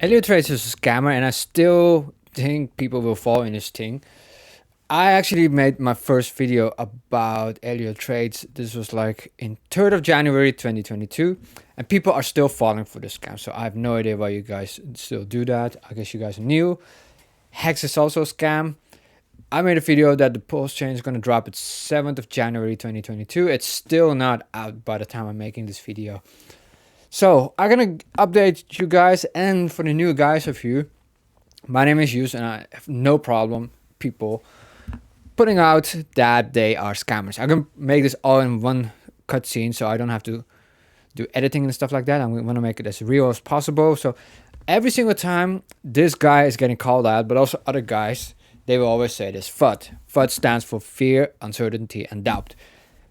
Elliotrades is a scammer, and I still think people will fall in his thing. I actually made my first video about Elliotrades. This was like in 3rd of January 2022, and people are still falling for this scam. So I have no idea why you guys still do that. I guess you guys are new. Hex is also a scam. I made a video that the post chain is going to drop at 7th of January 2022. It's still not out by the time I'm making this video. So I'm gonna update you guys, and for the new guys of you, my name is Yus and I have no problem people putting out that they are scammers. I'm gonna make this all in one cutscene so I don't have to do editing and stuff like that. I'm gonna make it as real as possible. So every single time this guy is getting called out, but also other guys, they will always say this FUD. FUD stands for fear, uncertainty, and doubt.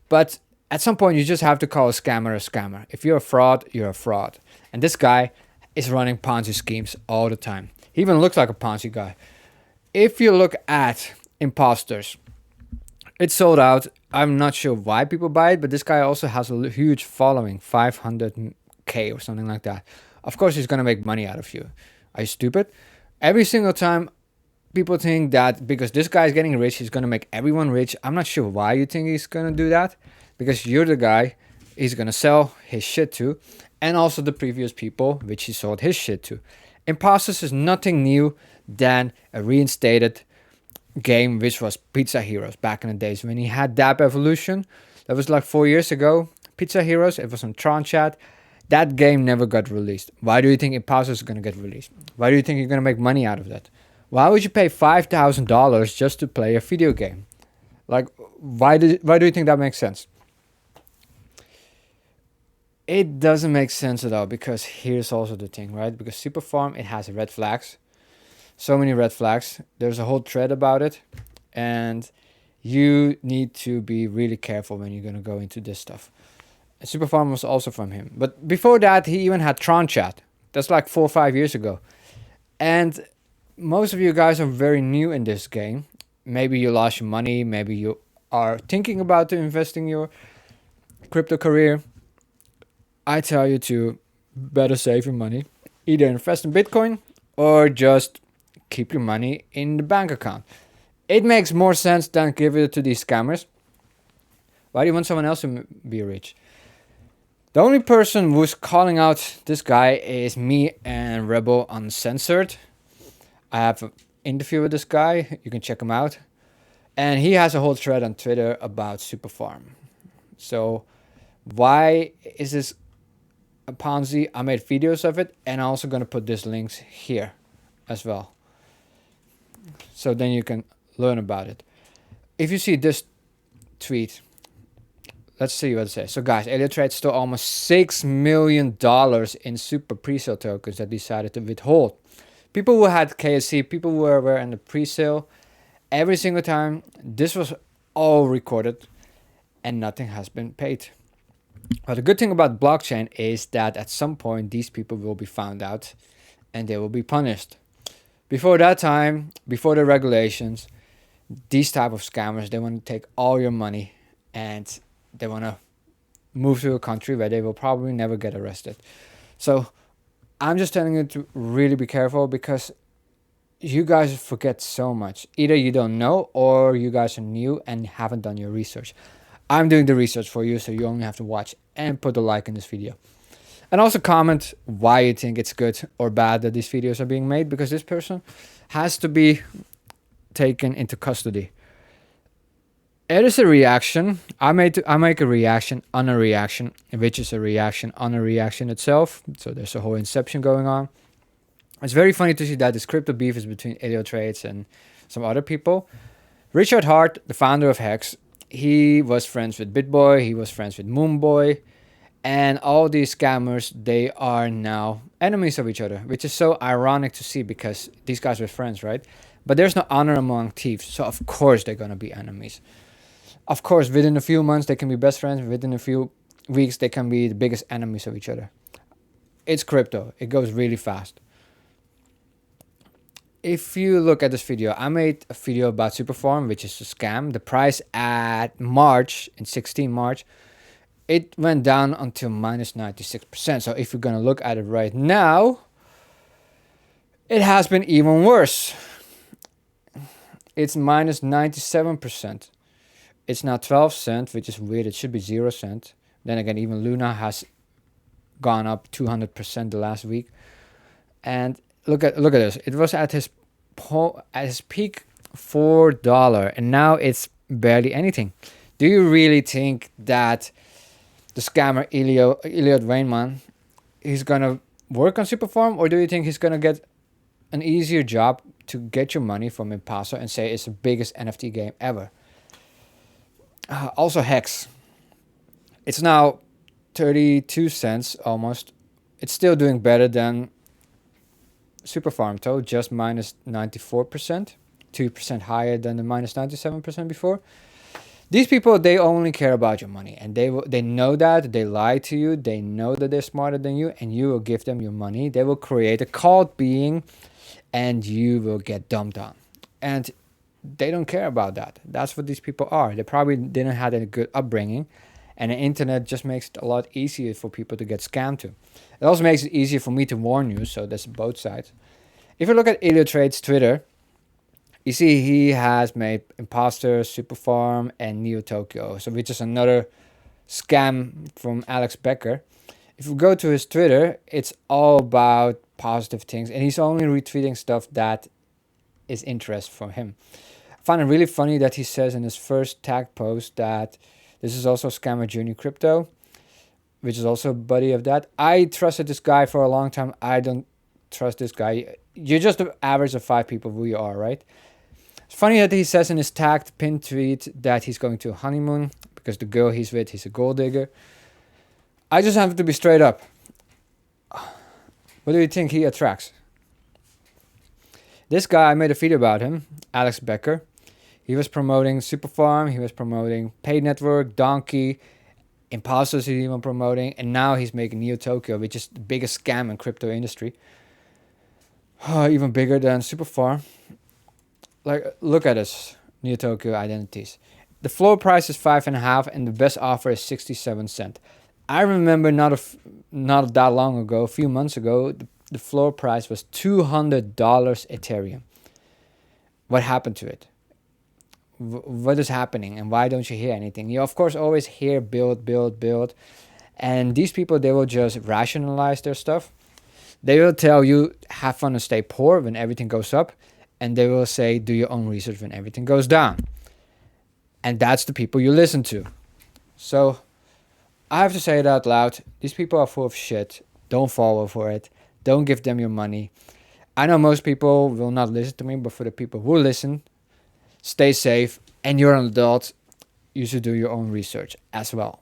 But at some point, you just have to call a scammer a scammer. If you're a fraud, you're a fraud. And this guy is running Ponzi schemes all the time. He even looks like a Ponzi guy. If you look at Impostors, it's sold out. I'm not sure why people buy it, but this guy also has a huge following, 500K or something like that. Of course, he's going to make money out of you. Are you stupid? Every single time people think that because this guy is getting rich, he's going to make everyone rich. I'm not sure why you think he's going to do that. Because you're the guy he's gonna sell his shit to, and also the previous people which he sold his shit to. Impostors is nothing new than a reinstated game which was Pizza Heroes back in the days when he had Dap Evolution. That was like 4 years ago. Pizza Heroes, it was on Tron Chat. That game never got released. Why do you think Impostors is gonna get released? Why do you think you're gonna make money out of that? Why would you pay $5,000 just to play a video game? Like, why do you think that makes sense? It doesn't make sense at all, because here's also the thing, right? Because Superfarm, it has red flags. So many red flags. There's a whole thread about it. And you need to be really careful when you're going to go into this stuff. And Superfarm was also from him. But before that, he even had Tron Chat. That's like 4 or 5 years ago. And most of you guys are very new in this game. Maybe you lost your money. Maybe you are thinking about investing your crypto career. I tell you to better save your money. Either invest in Bitcoin or just keep your money in the bank account. It makes more sense than give it to these scammers. Why do you want someone else to be rich? The only person who's calling out this guy is me and Rebel Uncensored. I have an interview with this guy. You can check him out. And he has a whole thread on Twitter about Superfarm. So why is this a Ponzi? I made videos of it, and I'm also going to put these links here as well, so then you can learn about it. If you see this tweet, let's see what it says. So guys, Elliotrades stole almost $6 million in super pre-sale tokens that decided to withhold. People who had KSC, people who were in the pre-sale, every single time, this was all recorded and nothing has been paid. But the good thing about blockchain is that at some point these people will be found out and they will be punished. Before that time, before the regulations, these type of scammers, they want to take all your money and they want to move to a country where they will probably never get arrested. So I'm just telling you to really be careful, because you guys forget so much. Either you don't know or you guys are new and haven't done your research. I'm doing the research for you, so you only have to watch and put a like in this video. And also comment why you think it's good or bad that these videos are being made, because this person has to be taken into custody. It is a reaction. I make a reaction on a reaction, which is a reaction on a reaction itself. So there's a whole inception going on. It's very funny to see that this crypto beef is between Elliotrades and some other people. Richard Hart, the founder of Hex, he was friends with BitBoy, he was friends with Moonboy, and all these scammers, they are now enemies of each other, which is so ironic to see, because these guys were friends, right? But there's no honor among thieves, so of course they're going to be enemies. Of course, within a few months they can be best friends, within a few weeks they can be the biggest enemies of each other. It's crypto, it goes really fast. If you look at this video, I made a video about Superfarm, which is a scam. The price at March, in 16 March, it went down until minus 96%. So if you're going to look at it right now, It has been even worse. It's minus 97%. It's now 12 cents, which is weird. It should be 0 cent. Then again, even Luna has gone up 200% the last week. And look at this. It was at his peak $4, and now it's barely anything. Do you really think that the scammer Elliot Rainman, he's gonna work on Superfarm, or do you think he's gonna get an easier job to get your money from Imposter and say it's the biggest NFT game ever? Also Hex. It's now 32 cents almost. It's still doing better than Superfarm though, just minus 94%, 2% higher than the minus 97% before. These people, they only care about your money, and they know that. They lie to you. They know that they're smarter than you, and you will give them your money. They will create a cult being, and you will get dumped on. And they don't care about that. That's what these people are. They probably didn't have a good upbringing, and the internet just makes it a lot easier for people to get scammed to. It also makes it easier for me to warn you, so that's both sides. If you look at Elliotrades' Twitter, you see he has made Impostors, Superfarm, and Neo Tokyo, so which is another scam from Alex Becker. If you go to his Twitter, it's all about positive things, and he's only retweeting stuff that is interest for him. I find it really funny that he says in his first tag post that this is also scammer Junior Crypto, which is also a buddy of that. I trusted this guy for a long time. I don't trust this guy. You're just the average of 5 people who you are, right? It's funny that he says in his tagged pinned tweet that he's going to a honeymoon because the girl he's with, he's a gold digger. I just have to be straight up. What do you think he attracts? This guy, I made a video about him, Alex Becker. He was promoting Superfarm, he was promoting Paid Network, Donkey, Impostors he's even promoting, and now he's making Neo Tokyo, which is the biggest scam in crypto industry. Even bigger than Superfarm. Like, look at this, Neo Tokyo identities. The floor price is 5.5, and the best offer is 67 cents. I remember not that long ago, a few months ago, the floor price was $200 Ethereum. What happened to it? What is happening, and why don't you hear anything? You of course always hear build, and these people, they will just rationalize their stuff. They will tell you have fun and stay poor when everything goes up, and they will say do your own research when everything goes down. And that's the people you listen to. So I have to say it out loud. These people are full of shit. Don't fall for it. Don't give them your money. I know most people will not listen to me, but for the people who listen, stay safe. And you're an adult. You should do your own research as well.